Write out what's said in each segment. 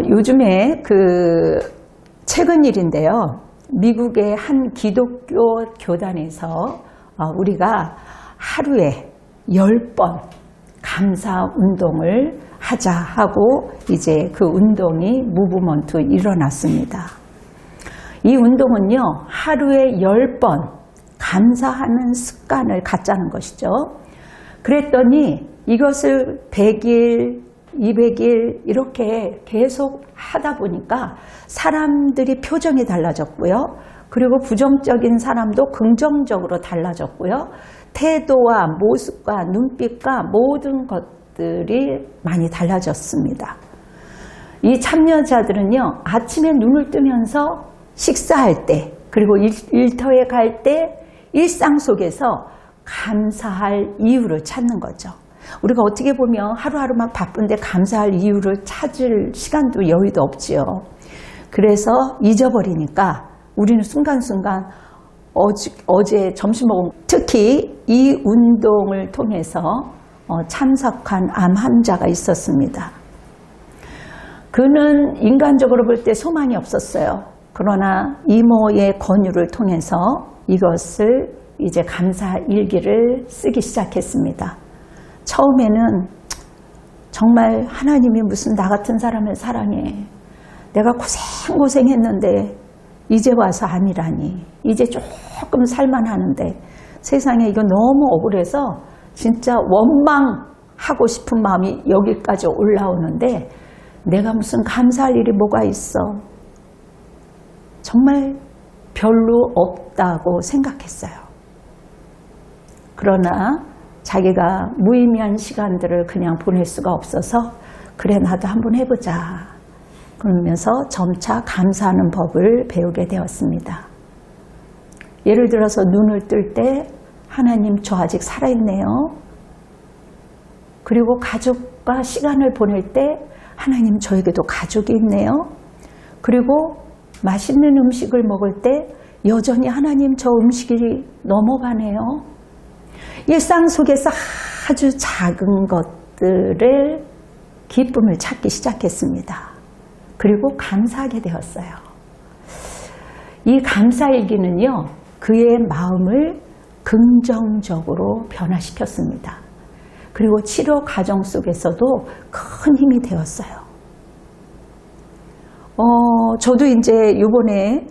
요즘에 최근 일인데요. 미국의 한 기독교 교단에서 우리가 하루에 10번 감사 운동을 하자 하고 이제 그 운동이 무브먼트 일어났습니다. 이 운동은요, 하루에 10번 감사하는 습관을 갖자는 것이죠. 그랬더니 이것을 100일, 200일 이렇게 계속 하다 보니까 사람들이 표정이 달라졌고요. 그리고 부정적인 사람도 긍정적으로 달라졌고요. 태도와 모습과 눈빛과 모든 것들이 많이 달라졌습니다. 이 참여자들은요, 아침에 눈을 뜨면서 식사할 때, 그리고 일터에 갈 때 일상 속에서 감사할 이유를 찾는 거죠. 우리가 어떻게 보면 하루하루 막 바쁜데 감사할 이유를 찾을 시간도 여유도 없지요. 그래서 잊어버리니까 우리는 순간순간 어제 점심 먹은, 특히 이 운동을 통해서 참석한 암 환자가 있었습니다. 그는 인간적으로 볼 때 소망이 없었어요. 그러나 이모의 권유를 통해서 이것을 이제 감사 일기를 쓰기 시작했습니다. 처음에는 정말 하나님이 무슨 나 같은 사람을 사랑해. 내가 고생했는데 이제 와서 아니라니. 이제 조금 살만하는데 세상에 이거 너무 억울해서 진짜 원망하고 싶은 마음이 여기까지 올라오는데 내가 무슨 감사할 일이 뭐가 있어. 정말 별로 없다고 생각했어요. 그러나 자기가 무의미한 시간들을 그냥 보낼 수가 없어서 그래 나도 한번 해보자. 그러면서 점차 감사하는 법을 배우게 되었습니다. 예를 들어서 눈을 뜰 때 하나님 저 아직 살아있네요. 그리고 가족과 시간을 보낼 때 하나님 저에게도 가족이 있네요. 그리고 맛있는 음식을 먹을 때 여전히 하나님 저 음식이 넘어가네요. 일상 속에서 아주 작은 것들을 기쁨을 찾기 시작했습니다. 그리고 감사하게 되었어요. 이 감사일기는요, 그의 마음을 긍정적으로 변화시켰습니다. 그리고 치료 과정 속에서도 큰 힘이 되었어요. 저도 이제 이번에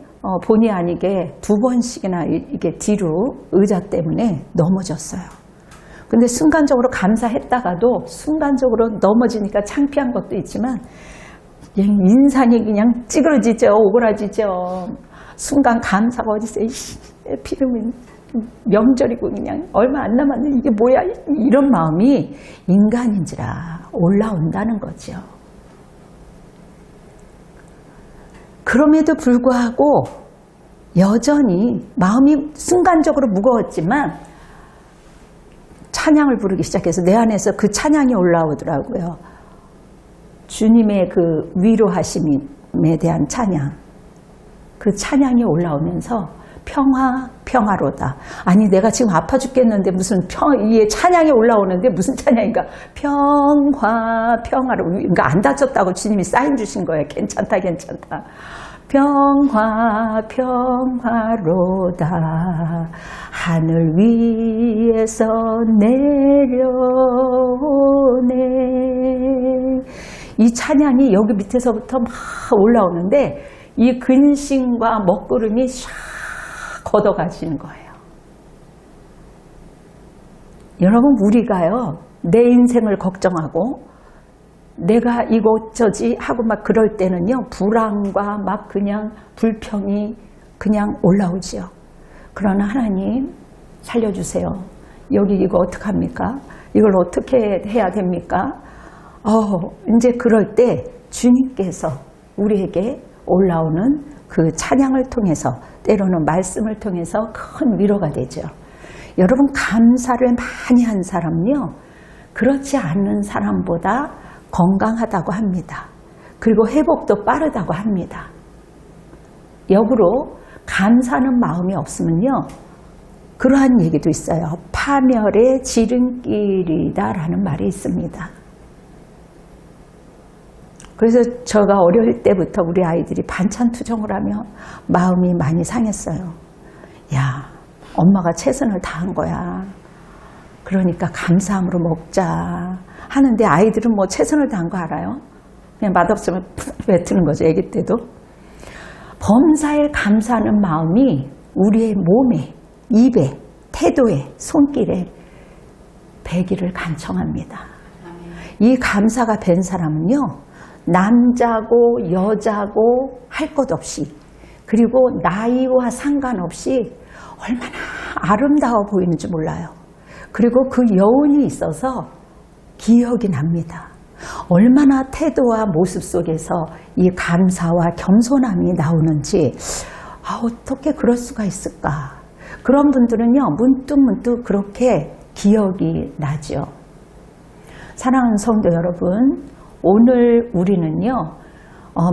본의 아니게 2번씩이나 이게 뒤로 의자 때문에 넘어졌어요. 근데 순간적으로 감사했다가도 순간적으로 넘어지니까 창피한 것도 있지만 인상이 그냥 찌그러지죠. 오그라지죠. 순간 감사가 어딨어요. 피름은 명절이고 그냥 얼마 안 남았는데 이게 뭐야. 이런 마음이 인간인지라 올라온다는 거죠. 그럼에도 불구하고 여전히 마음이 순간적으로 무거웠지만 찬양을 부르기 시작해서 내 안에서 그 찬양이 올라오더라고요. 주님의 그 위로하심에 대한 찬양. 그 찬양이 올라오면서 평화로다. 아니 내가 지금 아파 죽겠는데 무슨 이 찬양이 올라오는데 무슨 찬양인가? 평화로. 그러니까 안 다쳤다고 주님이 사인 주신 거예요. 괜찮다. 평화로다. 하늘 위에서 내려오네. 이 찬양이 여기 밑에서부터 막 올라오는데 이 근심과 먹구름이 샥 걷어가시는 거예요. 여러분, 우리가요, 내 인생을 걱정하고 내가 이것저지 하고 막 그럴 때는요, 불안과 막 그냥 불평이 그냥 올라오지요. 그러나 하나님 살려주세요. 여기 이거 어떡합니까? 이걸 어떻게 해야 됩니까? 이제 그럴 때 주님께서 우리에게 올라오는 그 찬양을 통해서 때로는 말씀을 통해서 큰 위로가 되죠. 여러분, 감사를 많이 한 사람은요, 그렇지 않는 사람보다 건강하다고 합니다. 그리고 회복도 빠르다고 합니다. 역으로 감사하는 마음이 없으면요, 그러한 얘기도 있어요. 파멸의 지름길이다라는 말이 있습니다. 그래서 제가 어릴 때부터 우리 아이들이 반찬 투정을 하면 마음이 많이 상했어요. 야, 엄마가 최선을 다한 거야. 그러니까 감사함으로 먹자 하는데 아이들은 뭐 최선을 다한 거 알아요? 그냥 맛없으면 뱉는 거죠, 아기 때도. 범사에 감사하는 마음이 우리의 몸에, 입에, 태도에, 손길에 배기를 간청합니다. 이 감사가 된 사람은요, 남자고 여자고 할 것 없이, 그리고 나이와 상관없이 얼마나 아름다워 보이는지 몰라요. 그리고 그 여운이 있어서 기억이 납니다. 얼마나 태도와 모습 속에서 이 감사와 겸손함이 나오는지, 어떻게 그럴 수가 있을까? 그런 분들은요, 문득문득 그렇게 기억이 나죠. 사랑하는 성도 여러분, 오늘 우리는요,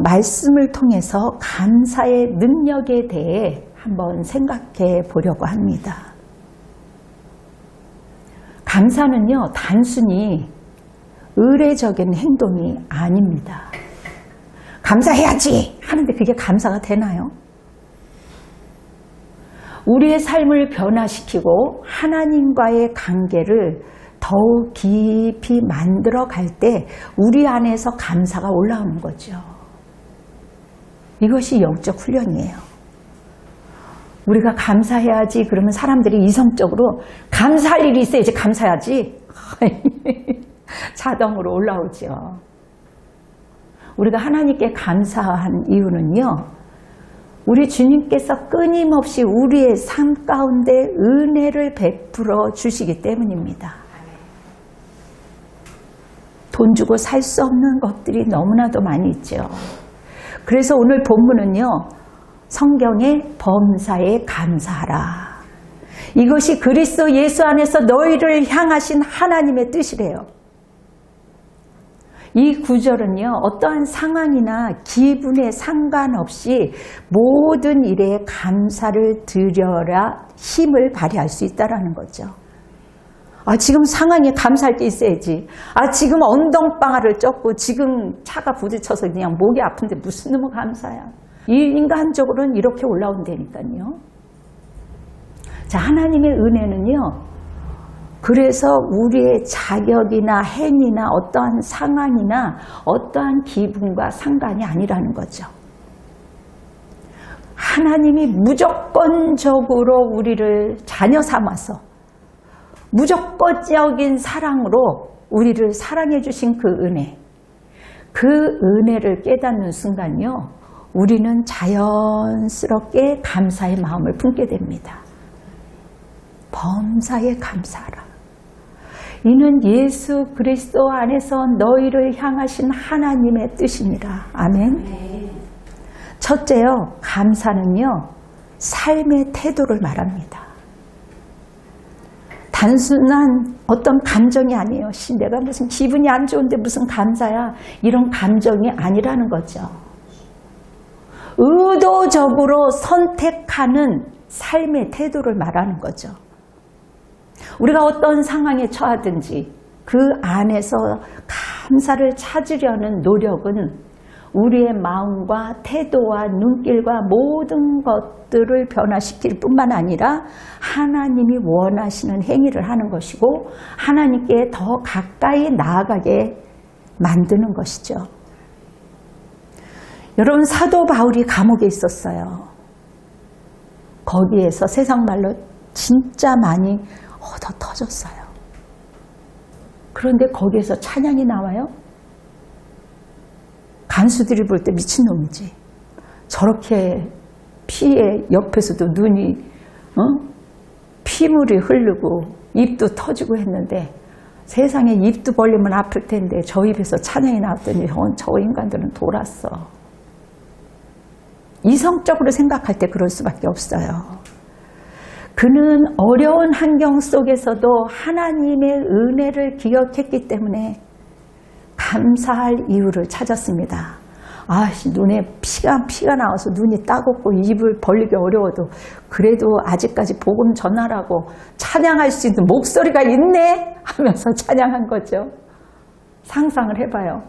말씀을 통해서 감사의 능력에 대해 한번 생각해 보려고 합니다. 감사는요, 단순히 의례적인 행동이 아닙니다. 감사해야지 하는데 그게 감사가 되나요? 우리의 삶을 변화시키고 하나님과의 관계를 더욱 깊이 만들어 갈 때 우리 안에서 감사가 올라오는 거죠. 이것이 영적 훈련이에요. 우리가 감사해야지 그러면 사람들이 이성적으로 감사할 일이 있어야지 감사해야지 자동으로 올라오죠. 우리가 하나님께 감사한 이유는요, 우리 주님께서 끊임없이 우리의 삶 가운데 은혜를 베풀어 주시기 때문입니다. 돈 주고 살 수 없는 것들이 너무나도 많이 있죠. 그래서 오늘 본문은요, 성경의 범사에 감사하라. 이것이 그리스도 예수 안에서 너희를 향하신 하나님의 뜻이래요. 이 구절은요, 어떠한 상황이나 기분에 상관없이 모든 일에 감사를 드려야 힘을 발휘할 수 있다는 거죠. 지금 상황에 감사할 게 있어야지. 지금 엉덩방아를 쪘고 지금 차가 부딪혀서 그냥 목이 아픈데 무슨 놈의 감사야. 이 인간적으로는 이렇게 올라온다니까요. 자, 하나님의 은혜는요, 그래서 우리의 자격이나 행위나 어떠한 상황이나 어떠한 기분과 상관이 아니라는 거죠. 하나님이 무조건적으로 우리를 자녀 삼아서 무조건적인 사랑으로 우리를 사랑해 주신 그 은혜, 그 은혜를 깨닫는 순간요, 우리는 자연스럽게 감사의 마음을 품게 됩니다. 범사에 감사하라. 이는 예수 그리스도 안에서 너희를 향하신 하나님의 뜻이니라. 아멘. 첫째요, 감사는요, 삶의 태도를 말합니다. 단순한 어떤 감정이 아니에요. 내가 무슨 기분이 안 좋은데 무슨 감사야. 이런 감정이 아니라는 거죠. 의도적으로 선택하는 삶의 태도를 말하는 거죠. 우리가 어떤 상황에 처하든지 그 안에서 감사를 찾으려는 노력은 우리의 마음과 태도와 눈길과 모든 것들을 변화시킬 뿐만 아니라 하나님이 원하시는 행위를 하는 것이고 하나님께 더 가까이 나아가게 만드는 것이죠. 여러분, 사도 바울이 감옥에 있었어요. 거기에서 세상 말로 진짜 많이 얻어 터졌어요. 그런데 거기에서 찬양이 나와요? 간수들이 볼 때 미친놈이지. 저렇게 피에 옆에서도 눈이 피물이 흐르고 입도 터지고 했는데 세상에 입도 벌리면 아플 텐데 저 입에서 찬양이 나왔더니 저 인간들은 돌았어. 이성적으로 생각할 때 그럴 수밖에 없어요. 그는 어려운 환경 속에서도 하나님의 은혜를 기억했기 때문에 감사할 이유를 찾았습니다. 눈에 피가 나와서 눈이 따갑고 입을 벌리기 어려워도 그래도 아직까지 복음 전하라고 찬양할 수 있는 목소리가 있네 하면서 찬양한 거죠. 상상을 해봐요.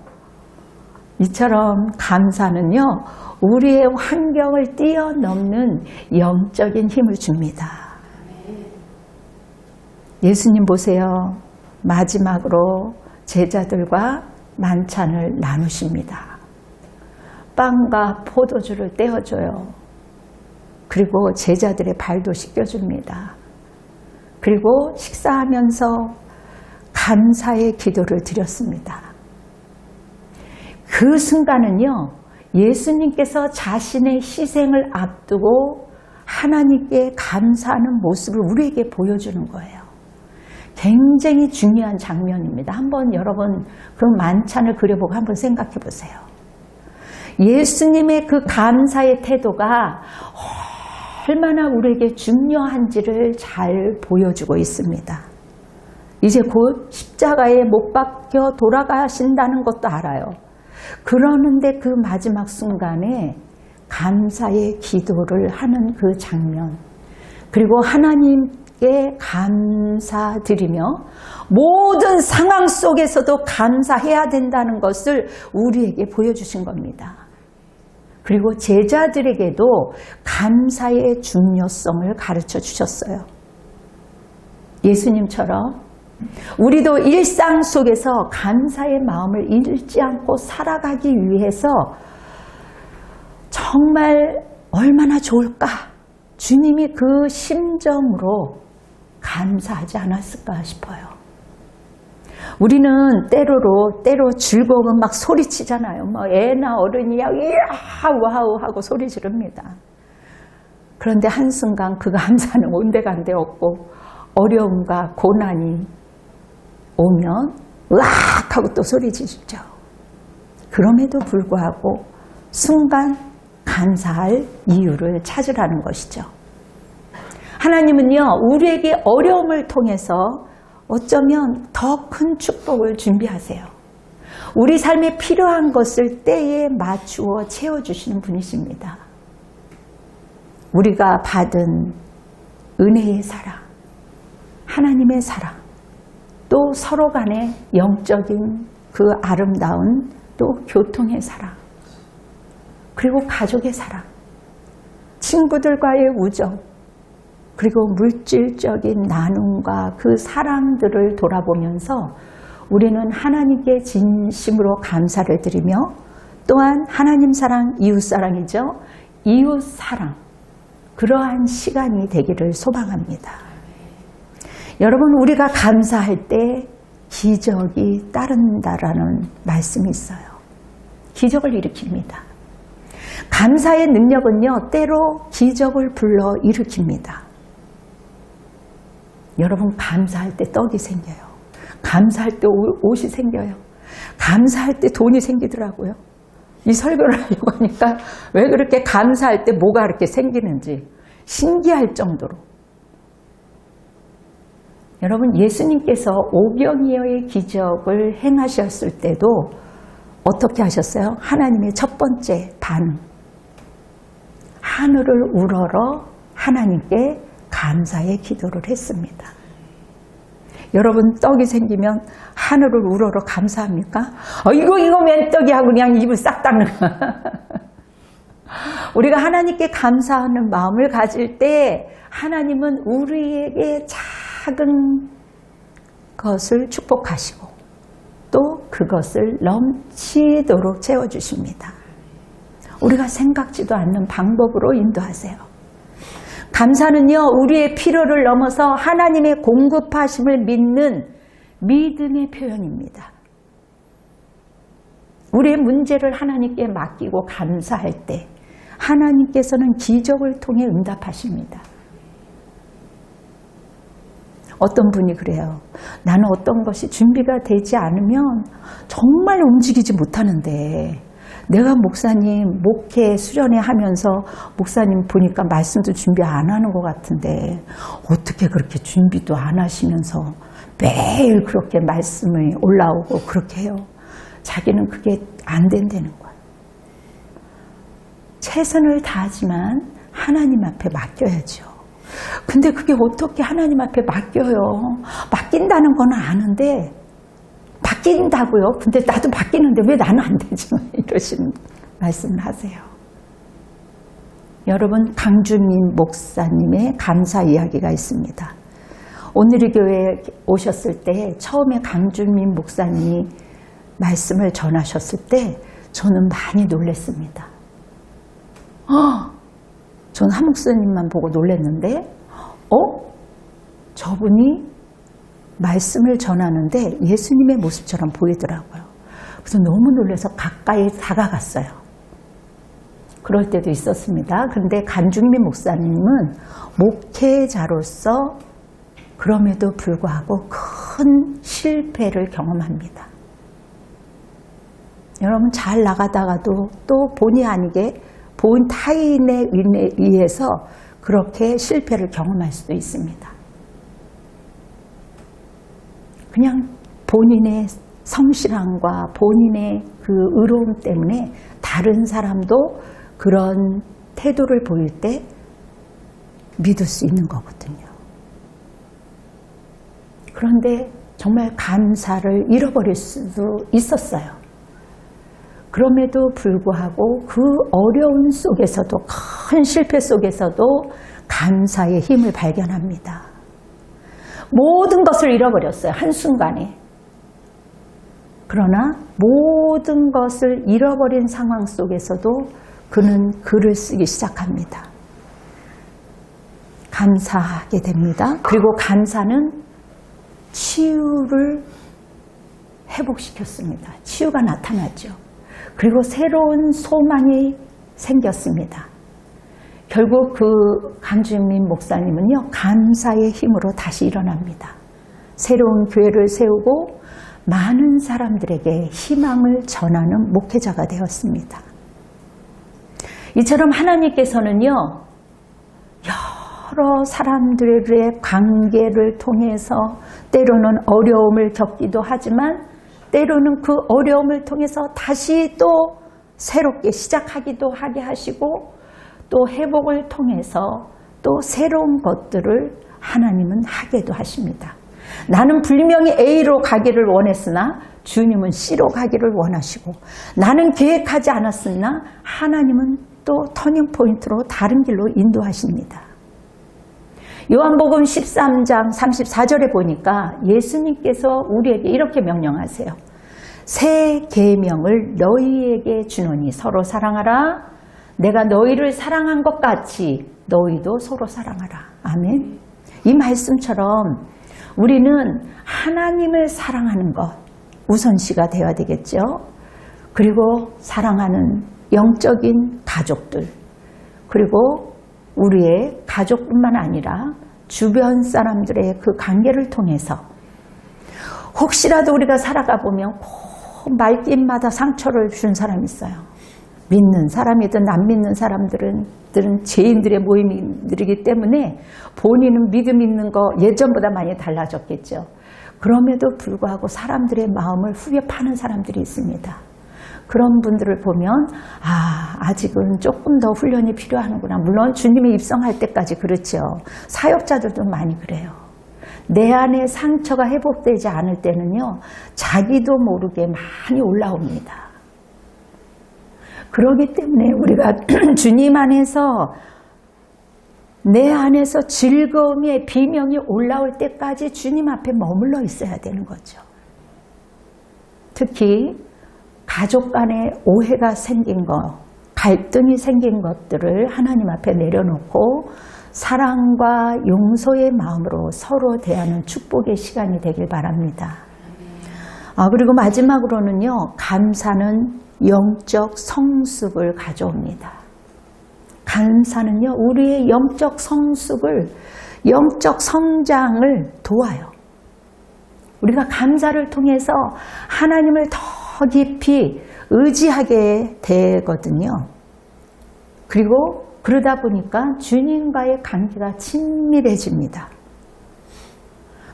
이처럼 감사는요, 우리의 환경을 뛰어넘는 영적인 힘을 줍니다. 예수님 보세요. 마지막으로 제자들과 만찬을 나누십니다. 빵과 포도주를 떼어줘요. 그리고 제자들의 발도 씻겨줍니다. 그리고 식사하면서 감사의 기도를 드렸습니다. 그 순간은요, 예수님께서 자신의 희생을 앞두고 하나님께 감사하는 모습을 우리에게 보여주는 거예요. 굉장히 중요한 장면입니다. 한번 여러분 그 만찬을 그려보고 한번 생각해 보세요. 예수님의 그 감사의 태도가 얼마나 우리에게 중요한지를 잘 보여주고 있습니다. 이제 곧 십자가에 못 박혀 돌아가신다는 것도 알아요. 그러는데 그 마지막 순간에 감사의 기도를 하는 그 장면, 그리고 하나님께 감사드리며 모든 상황 속에서도 감사해야 된다는 것을 우리에게 보여주신 겁니다. 그리고 제자들에게도 감사의 중요성을 가르쳐 주셨어요. 예수님처럼 우리도 일상 속에서 감사의 마음을 잃지 않고 살아가기 위해서 정말 얼마나 좋을까? 주님이 그 심정으로 감사하지 않았을까 싶어요. 우리는 때로 즐거우면 막 소리치잖아요. 뭐 애나 어른이야 이야 와우 하고 소리 지릅니다. 그런데 한순간 그 감사는 온데간데 없고 어려움과 고난이 오면 으악 하고 또 소리 지르죠. 그럼에도 불구하고 순간 감사할 이유를 찾으라는 것이죠. 하나님은요, 우리에게 어려움을 통해서 어쩌면 더 큰 축복을 준비하세요. 우리 삶에 필요한 것을 때에 맞추어 채워주시는 분이십니다. 우리가 받은 은혜의 사랑, 하나님의 사랑, 또 서로 간의 영적인 그 아름다운 또 교통의 사랑, 그리고 가족의 사랑, 친구들과의 우정, 그리고 물질적인 나눔과 그 사랑들을 돌아보면서 우리는 하나님께 진심으로 감사를 드리며 또한 하나님 사랑, 이웃 사랑이죠. 이웃 사랑, 그러한 시간이 되기를 소망합니다. 여러분, 우리가 감사할 때 기적이 따른다라는 말씀이 있어요. 기적을 일으킵니다. 감사의 능력은요, 때로 기적을 불러 일으킵니다. 여러분, 감사할 때 떡이 생겨요. 감사할 때 옷이 생겨요. 감사할 때 돈이 생기더라고요. 이 설교를 하려고 하니까 왜 그렇게 감사할 때 뭐가 그렇게 생기는지 신기할 정도로. 여러분, 예수님께서 오병이어의 기적을 행하셨을 때도 어떻게 하셨어요? 하나님의 첫 번째 반응. 하늘을 우러러 하나님께 감사의 기도를 했습니다. 여러분, 떡이 생기면 하늘을 우러러 감사합니까? 이거 웬 떡이 하고 그냥 입을 싹 닦는 거야. 우리가 하나님께 감사하는 마음을 가질 때 하나님은 우리에게 작은 것을 축복하시고 또 그것을 넘치도록 채워주십니다. 우리가 생각지도 않는 방법으로 인도하세요. 감사는요, 우리의 필요를 넘어서 하나님의 공급하심을 믿는 믿음의 표현입니다. 우리의 문제를 하나님께 맡기고 감사할 때 하나님께서는 기적을 통해 응답하십니다. 어떤 분이 그래요. 나는 어떤 것이 준비가 되지 않으면 정말 움직이지 못하는데 내가 목사님 목회 수련회 하면서 목사님 보니까 말씀도 준비 안 하는 것 같은데 어떻게 그렇게 준비도 안 하시면서 매일 그렇게 말씀이 올라오고 그렇게 해요. 자기는 그게 안 된다는 거예요. 최선을 다하지만 하나님 앞에 맡겨야죠. 근데 그게 어떻게 하나님 앞에 맡겨요? 맡긴다는 건 아는데 바뀐다고요? 근데 나도 바뀌는데 왜 나는 안 되지? 이러시는 말씀을 하세요. 여러분, 강주민 목사님의 감사 이야기가 있습니다. 오늘의 교회에 오셨을 때 처음에 강주민 목사님이 말씀을 전하셨을 때 저는 많이 놀랐습니다. 저는 한 목사님만 보고 놀랐는데 저분이 말씀을 전하는데 예수님의 모습처럼 보이더라고요. 그래서 너무 놀라서 가까이 다가갔어요. 그럴 때도 있었습니다. 그런데 간중민 목사님은 목회자로서 그럼에도 불구하고 큰 실패를 경험합니다. 여러분, 잘 나가다가도 또 본의 아니게 본 타인에 의해서 그렇게 실패를 경험할 수도 있습니다. 그냥 본인의 성실함과 본인의 그 의로움 때문에 다른 사람도 그런 태도를 보일 때 믿을 수 있는 거거든요. 그런데 정말 감사를 잃어버릴 수도 있었어요. 그럼에도 불구하고 그 어려운 속에서도, 큰 실패 속에서도 감사의 힘을 발견합니다. 모든 것을 잃어버렸어요, 한순간에. 그러나 모든 것을 잃어버린 상황 속에서도 그는 글을 쓰기 시작합니다. 감사하게 됩니다. 그리고 감사는 치유를 회복시켰습니다. 치유가 나타났죠. 그리고 새로운 소망이 생겼습니다. 결국 그 강주민 목사님은요, 감사의 힘으로 다시 일어납니다. 새로운 교회를 세우고 많은 사람들에게 희망을 전하는 목회자가 되었습니다. 이처럼 하나님께서는요, 여러 사람들의 관계를 통해서 때로는 어려움을 겪기도 하지만 때로는 그 어려움을 통해서 다시 또 새롭게 시작하기도 하게 하시고 또 회복을 통해서 또 새로운 것들을 하나님은 하게도 하십니다. 나는 분명히 A로 가기를 원했으나 주님은 C로 가기를 원하시고, 나는 계획하지 않았으나 하나님은 또 터닝포인트로 다른 길로 인도하십니다. 요한복음 13장 34절에 보니까 예수님께서 우리에게 이렇게 명령하세요. 새 계명을 너희에게 주노니 서로 사랑하라. 내가 너희를 사랑한 것 같이 너희도 서로 사랑하라. 아멘. 이 말씀처럼 우리는 하나님을 사랑하는 것 우선시가 되어야 되겠죠. 그리고 사랑하는 영적인 가족들, 그리고 우리의 가족뿐만 아니라 주변 사람들의 그 관계를 통해서 혹시라도 우리가 살아가 보면 꼭 말귀마다 상처를 준 사람이 있어요. 믿는 사람이든 안 믿는 사람들은 죄인들의 모임들이기 때문에 본인은 믿음 있는 거 예전보다 많이 달라졌겠죠. 그럼에도 불구하고 사람들의 마음을 후벼 파는 사람들이 있습니다. 그런 분들을 보면 아직은 조금 더 훈련이 필요하는구나. 물론 주님이 입성할 때까지 그렇죠. 사역자들도 많이 그래요. 내 안에 상처가 회복되지 않을 때는요, 자기도 모르게 많이 올라옵니다. 그렇기 때문에 우리가 주님 안에서, 내 안에서 즐거움의 비명이 올라올 때까지 주님 앞에 머물러 있어야 되는 거죠. 특히 가족 간에 오해가 생긴 것, 갈등이 생긴 것들을 하나님 앞에 내려놓고 사랑과 용서의 마음으로 서로 대하는 축복의 시간이 되길 바랍니다. 그리고 마지막으로는요, 감사는 영적 성숙을 가져옵니다. 감사는요, 우리의 영적 성숙을, 영적 성장을 도와요. 우리가 감사를 통해서 하나님을 더 깊이 의지하게 되거든요. 그리고 그러다 보니까 주님과의 관계가 친밀해집니다.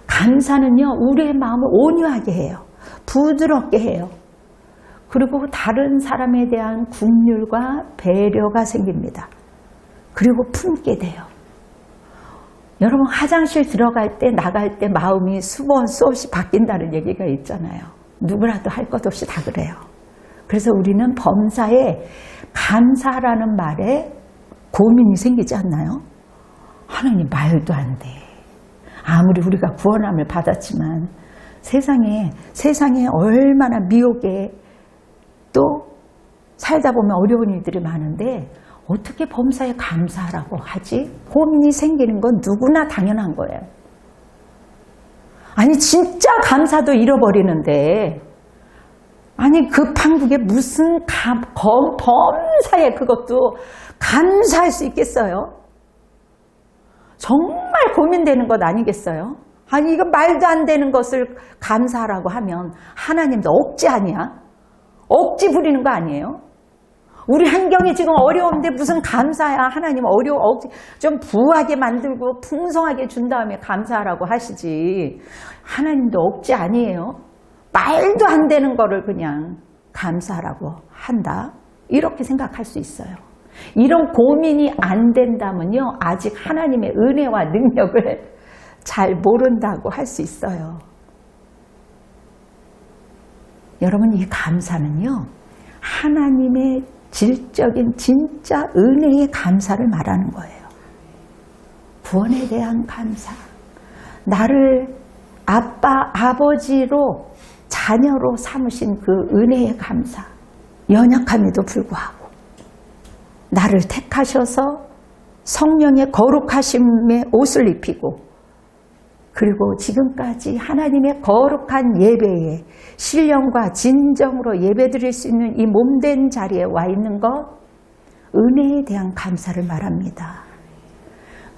감사는요, 우리의 마음을 온유하게 해요. 부드럽게 해요. 그리고 다른 사람에 대한 긍휼과 배려가 생깁니다. 그리고 품게 돼요. 여러분, 화장실 들어갈 때 나갈 때 마음이 수없이 바뀐다는 얘기가 있잖아요. 누구라도 할 것 없이 다 그래요. 그래서 우리는 범사에 감사라는 말에 고민이 생기지 않나요? 하나님 말도 안 돼. 아무리 우리가 구원함을 받았지만 세상에 얼마나 미혹에 또 살다 보면 어려운 일들이 많은데 어떻게 범사에 감사라고 하지? 고민이 생기는 건 누구나 당연한 거예요. 아니 진짜 감사도 잃어버리는데 아니 그 판국에 무슨 범사에 그것도 감사할 수 있겠어요? 정말 고민되는 것 아니겠어요? 아니 이거 말도 안 되는 것을 감사하라고 하면 하나님도 억지 아니야? 억지 부리는 거 아니에요? 우리 환경이 지금 어려운데 무슨 감사야? 하나님 억지 좀 부하게 만들고 풍성하게 준 다음에 감사하라고 하시지. 하나님도 억지 아니에요. 말도 안 되는 거를 그냥 감사하라고 한다. 이렇게 생각할 수 있어요. 이런 고민이 안 된다면요. 아직 하나님의 은혜와 능력을 잘 모른다고 할 수 있어요. 여러분 이 감사는요. 하나님의 질적인 진짜 은혜의 감사를 말하는 거예요. 구원에 대한 감사. 나를 아빠, 아버지로 자녀로 삼으신 그 은혜의 감사. 연약함에도 불구하고 나를 택하셔서 성령의 거룩하심의 옷을 입히고 그리고 지금까지 하나님의 거룩한 예배에 신령과 진정으로 예배드릴 수 있는 이 몸된 자리에 와 있는 것, 은혜에 대한 감사를 말합니다.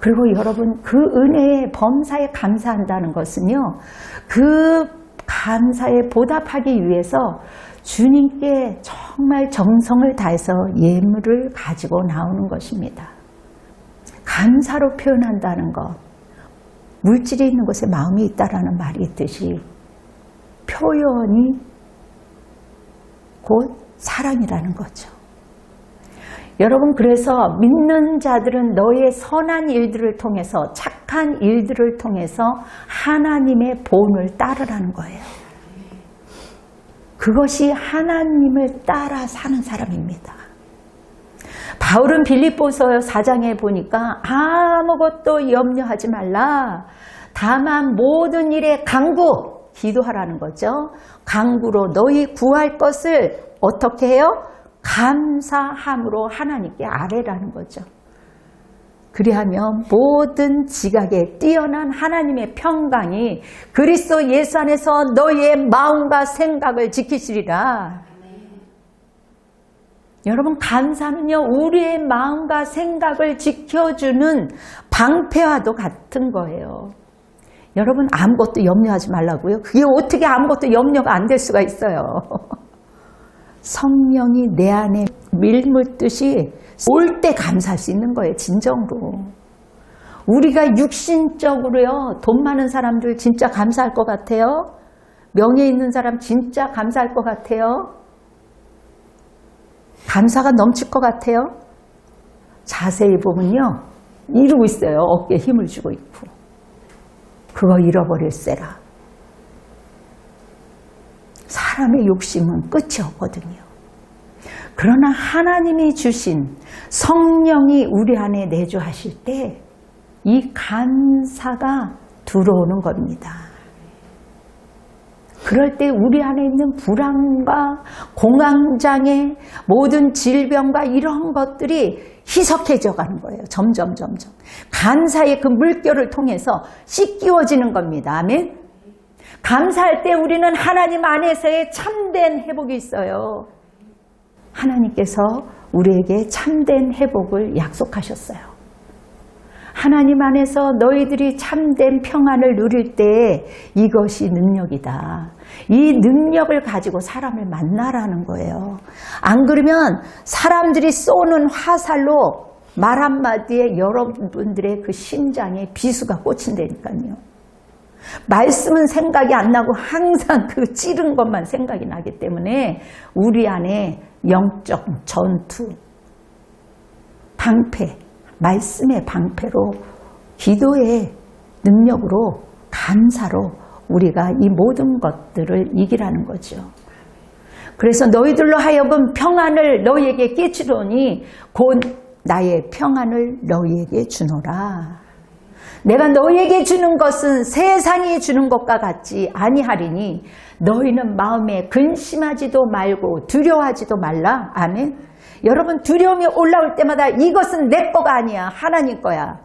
그리고 여러분 그 은혜에 범사에 감사한다는 것은요. 그 감사에 보답하기 위해서 주님께 정말 정성을 다해서 예물을 가지고 나오는 것입니다. 감사로 표현한다는 것. 물질이 있는 곳에 마음이 있다라는 말이 있듯이 표현이 곧 사랑이라는 거죠. 여러분 그래서 믿는 자들은 너의 선한 일들을 통해서 착한 일들을 통해서 하나님의 본을 따르라는 거예요. 그것이 하나님을 따라 사는 사람입니다. 바울은 빌립보서 4장에 보니까 아무것도 염려하지 말라. 다만 모든 일에 간구, 기도하라는 거죠. 간구로 너희 구할 것을 어떻게 해요? 감사함으로 하나님께 아뢰라는 거죠. 그리하면 모든 지각에 뛰어난 하나님의 평강이 그리스도 예수 안에서 너희의 마음과 생각을 지키시리라. 여러분 감사는요 우리의 마음과 생각을 지켜주는 방패와도 같은 거예요. 여러분 아무것도 염려하지 말라고요? 그게 어떻게 아무것도 염려가 안 될 수가 있어요. 성령이 내 안에 밀묻듯이 올 때 감사할 수 있는 거예요. 진정으로. 우리가 육신적으로요 돈 많은 사람들 진짜 감사할 것 같아요? 명예 있는 사람 진짜 감사할 것 같아요? 감사가 넘칠 것 같아요? 자세히 보면요. 이러고 있어요. 어깨에 힘을 주고 있고. 그거 잃어버릴세라. 사람의 욕심은 끝이 없거든요. 그러나 하나님이 주신 성령이 우리 안에 내주하실 때 이 감사가 들어오는 겁니다. 그럴 때 우리 안에 있는 불안과 공황장애, 모든 질병과 이런 것들이 희석해져 가는 거예요. 점점. 감사의 그 물결을 통해서 씻기워지는 겁니다. 아멘. 감사할 때 우리는 하나님 안에서의 참된 회복이 있어요. 하나님께서 우리에게 참된 회복을 약속하셨어요. 하나님 안에서 너희들이 참된 평안을 누릴 때 이것이 능력이다. 이 능력을 가지고 사람을 만나라는 거예요. 안 그러면 사람들이 쏘는 화살로 말 한마디에 여러분들의 그 심장에 비수가 꽂힌다니까요. 말씀은 생각이 안 나고 항상 그 찌른 것만 생각이 나기 때문에 우리 안에 영적 전투, 방패, 말씀의 방패로 기도의 능력으로 감사로 우리가 이 모든 것들을 이기라는 거죠. 그래서 너희들로 하여금 평안을 너희에게 끼치노니 곧 나의 평안을 너희에게 주노라. 내가 너희에게 주는 것은 세상이 주는 것과 같지 아니하리니 너희는 마음에 근심하지도 말고 두려워하지도 말라. 아멘. 여러분, 두려움이 올라올 때마다 이것은 내 거가 아니야. 하나님 거야.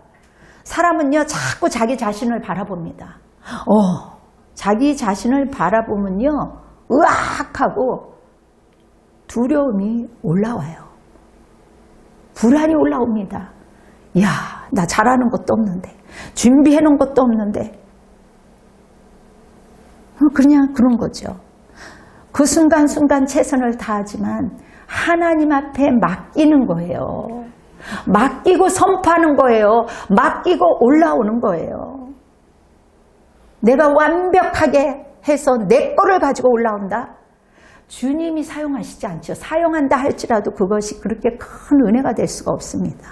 사람은요, 자꾸 자기 자신을 바라봅니다. 자기 자신을 바라보면요, 으악하고 두려움이 올라와요. 불안이 올라옵니다. 야, 나 잘하는 것도 없는데, 준비해 놓은 것도 없는데. 그냥 그런 거죠. 그 순간순간 최선을 다하지만 하나님 앞에 맡기는 거예요. 맡기고 선포하는 거예요. 맡기고 올라오는 거예요. 내가 완벽하게 해서 내 거를 가지고 올라온다? 주님이 사용하시지 않죠. 사용한다 할지라도 그것이 그렇게 큰 은혜가 될 수가 없습니다.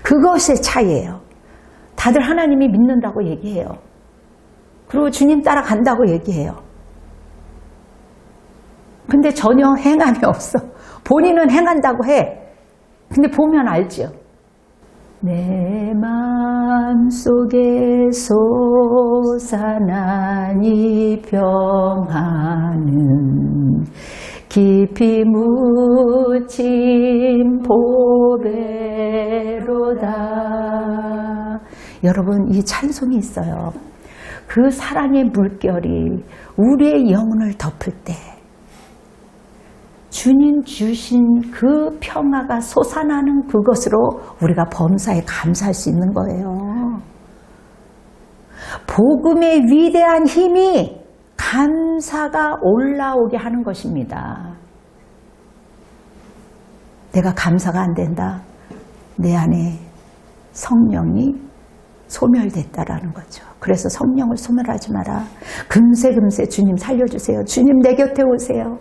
그것의 차이예요. 다들 하나님이 믿는다고 얘기해요. 그리고 주님 따라간다고 얘기해요. 근데 전혀 행함이 없어. 본인은 행한다고 해. 근데 보면 알죠. 내 마음속에 솟아나니 평안은 깊이 묻힌 보배로다. 여러분, 이 찬송이 있어요. 그 사랑의 물결이 우리의 영혼을 덮을 때 주님 주신 그 평화가 솟아나는 그것으로 우리가 범사에 감사할 수 있는 거예요. 복음의 위대한 힘이 감사가 올라오게 하는 것입니다. 내가 감사가 안 된다. 내 안에 성령이 소멸됐다라는 거죠. 그래서 성령을 소멸하지 마라. 금세 주님 살려주세요. 주님 내 곁에 오세요.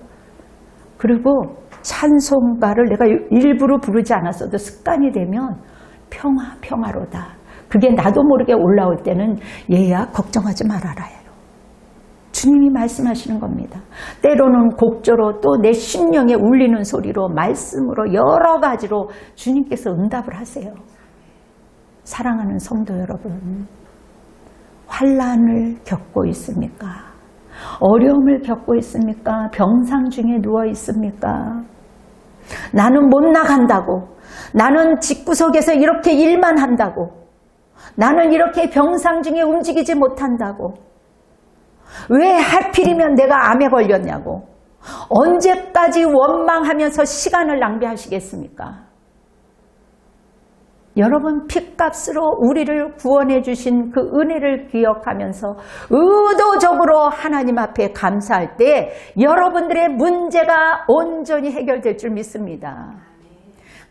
그리고 찬송가를 내가 일부러 부르지 않았어도 습관이 되면 평화로다. 그게 나도 모르게 올라올 때는 얘야 걱정하지 말아라 해요. 주님이 말씀하시는 겁니다. 때로는 곡조로 또 내 심령에 울리는 소리로 말씀으로 여러 가지로 주님께서 응답을 하세요. 사랑하는 성도 여러분, 환난을 겪고 있습니까? 어려움을 겪고 있습니까? 병상 중에 누워 있습니까? 나는 못 나간다고, 나는 집구석에서 이렇게 일만 한다고, 나는 이렇게 병상 중에 움직이지 못한다고, 왜 하필이면 내가 암에 걸렸냐고, 언제까지 원망하면서 시간을 낭비하시겠습니까? 여러분, 핏값으로 우리를 구원해 주신 그 은혜를 기억하면서 의도적으로 하나님 앞에 감사할 때 여러분들의 문제가 온전히 해결될 줄 믿습니다.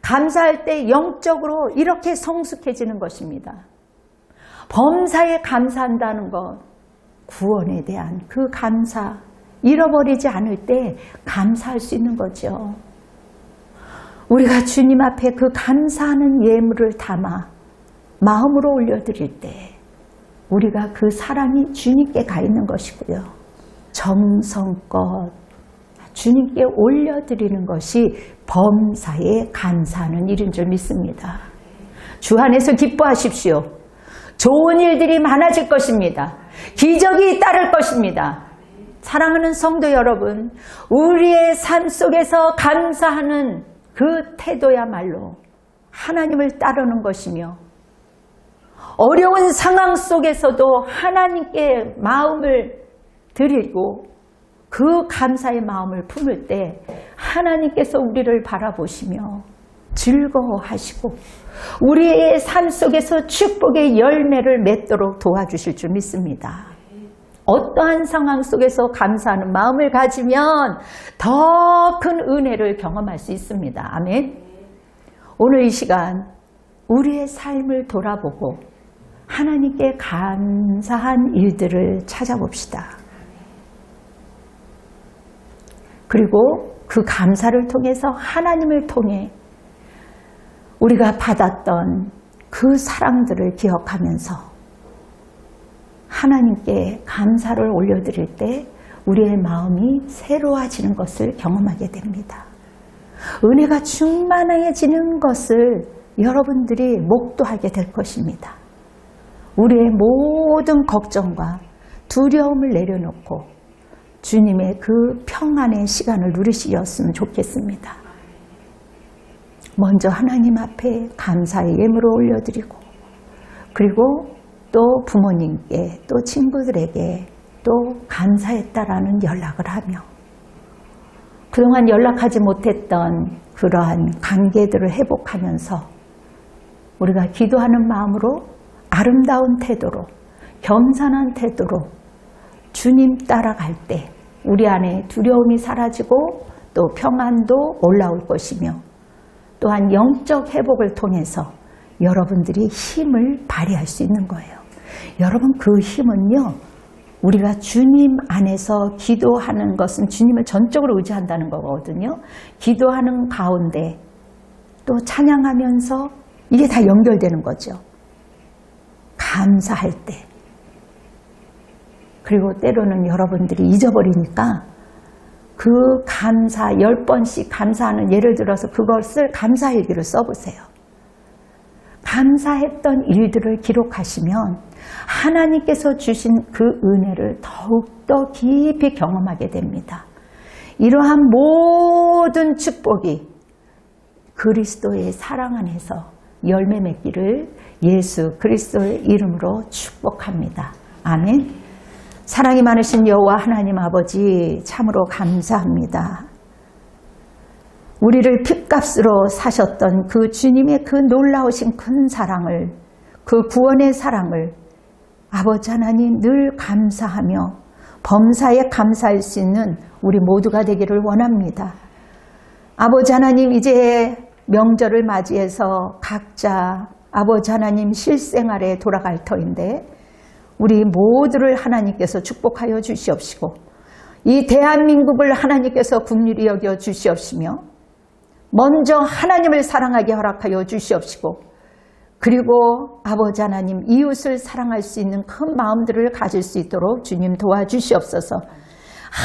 감사할 때 영적으로 이렇게 성숙해지는 것입니다. 범사에 감사한다는 것, 구원에 대한 그 감사, 잃어버리지 않을 때 감사할 수 있는 거죠. 우리가 주님 앞에 그 감사하는 예물을 담아 마음으로 올려드릴 때 우리가 그 사랑이 주님께 가 있는 것이고요. 정성껏 주님께 올려드리는 것이 범사에 감사하는 일인 줄 믿습니다. 주 안에서 기뻐하십시오. 좋은 일들이 많아질 것입니다. 기적이 따를 것입니다. 사랑하는 성도 여러분, 우리의 삶 속에서 감사하는 그 태도야말로 하나님을 따르는 것이며 어려운 상황 속에서도 하나님께 마음을 드리고 그 감사의 마음을 품을 때 하나님께서 우리를 바라보시며 즐거워하시고 우리의 삶 속에서 축복의 열매를 맺도록 도와주실 줄 믿습니다. 어떠한 상황 속에서 감사하는 마음을 가지면 더 큰 은혜를 경험할 수 있습니다. 아멘. 오늘 이 시간 우리의 삶을 돌아보고 하나님께 감사한 일들을 찾아봅시다. 그리고 그 감사를 통해서 하나님을 통해 우리가 받았던 그 사랑들을 기억하면서 하나님께 감사를 올려드릴 때 우리의 마음이 새로워지는 것을 경험하게 됩니다. 은혜가 충만해지는 것을 여러분들이 목도하게 될 것입니다. 우리의 모든 걱정과 두려움을 내려놓고 주님의 그 평안의 시간을 누리시었으면 좋겠습니다. 먼저 하나님 앞에 감사의 예물을 올려드리고, 그리고 또 부모님께 또 친구들에게 또 감사했다라는 연락을 하며, 그동안 연락하지 못했던 그러한 관계들을 회복하면서 우리가 기도하는 마음으로 아름다운 태도로, 겸손한 태도로 주님 따라갈 때 우리 안에 두려움이 사라지고 또 평안도 올라올 것이며, 또한 영적 회복을 통해서 여러분들이 힘을 발휘할 수 있는 거예요. 여러분, 그 힘은요, 우리가 주님 안에서 기도하는 것은 주님을 전적으로 의지한다는 거거든요. 기도하는 가운데 또 찬양하면서 이게 다 연결되는 거죠. 감사할 때. 그리고 때로는 여러분들이 잊어버리니까 그 감사 10번씩 감사하는, 예를 들어서 그것을 감사일기를 써보세요. 감사했던 일들을 기록하시면 하나님께서 주신 그 은혜를 더욱더 깊이 경험하게 됩니다. 이러한 모든 축복이 그리스도의 사랑 안에서 열매 맺기를 예수 그리스도의 이름으로 축복합니다. 아멘. 사랑이 많으신 여호와 하나님 아버지, 참으로 감사합니다. 우리를 핏값으로 사셨던 그 주님의 그 놀라우신 큰 사랑을, 그 구원의 사랑을 아버지 하나님 늘 감사하며 범사에 감사할 수 있는 우리 모두가 되기를 원합니다. 아버지 하나님, 이제 명절을 맞이해서 각자 아버지 하나님 실생활에 돌아갈 터인데 우리 모두를 하나님께서 축복하여 주시옵시고, 이 대한민국을 하나님께서 긍휼히 여겨 주시옵시며, 먼저 하나님을 사랑하게 허락하여 주시옵시고, 그리고 아버지 하나님 이웃을 사랑할 수 있는 큰 마음들을 가질 수 있도록 주님 도와주시옵소서.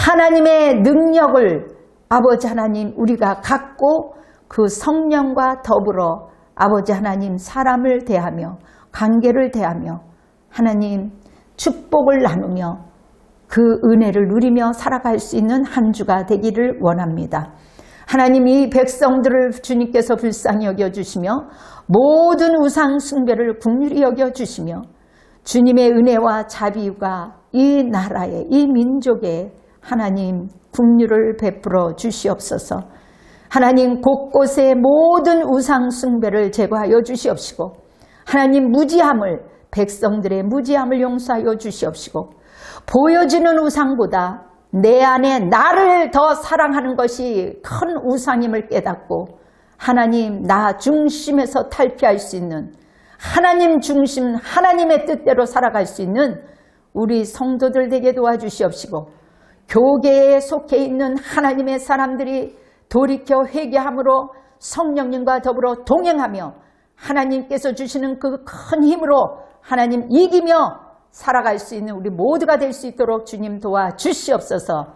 하나님의 능력을 아버지 하나님 우리가 갖고 그 성령과 더불어 아버지 하나님 사람을 대하며 관계를 대하며 하나님 축복을 나누며 그 은혜를 누리며 살아갈 수 있는 한 주가 되기를 원합니다. 하나님, 이 백성들을 주님께서 불쌍히 여겨주시며 모든 우상 숭배를 긍휼히 여겨주시며 주님의 은혜와 자비가 이 나라에, 이 민족에 하나님 긍휼을 베풀어 주시옵소서. 하나님, 곳곳에 모든 우상 숭배를 제거하여 주시옵시고, 하나님 무지함을, 백성들의 무지함을 용서하여 주시옵시고, 보여지는 우상보다 내 안에 나를 더 사랑하는 것이 큰 우상임을 깨닫고 하나님 나 중심에서 탈피할 수 있는, 하나님 중심, 하나님의 뜻대로 살아갈 수 있는 우리 성도들 되게 도와주시옵시고, 교계에 속해 있는 하나님의 사람들이 돌이켜 회개함으로 성령님과 더불어 동행하며 하나님께서 주시는 그 큰 힘으로 하나님 이기며 살아갈 수 있는 우리 모두가 될 수 있도록 주님 도와주시옵소서.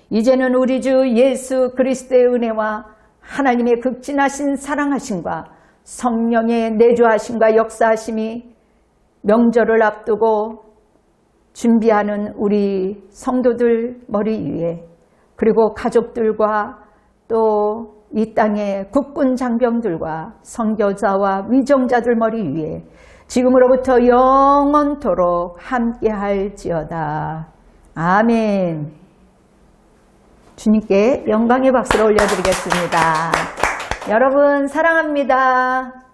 이제는 우리 주 예수 그리스도의 은혜와 하나님의 극진하신 사랑하심과 성령의 내주하심과 역사하심이 명절을 앞두고 준비하는 우리 성도들 머리 위에, 그리고 가족들과 또 이 땅의 국군 장병들과 선교사와 위정자들 머리 위에 지금으로부터 영원토록 함께할지어다. 아멘. 주님께 영광의 박수를 올려드리겠습니다. 여러분 사랑합니다.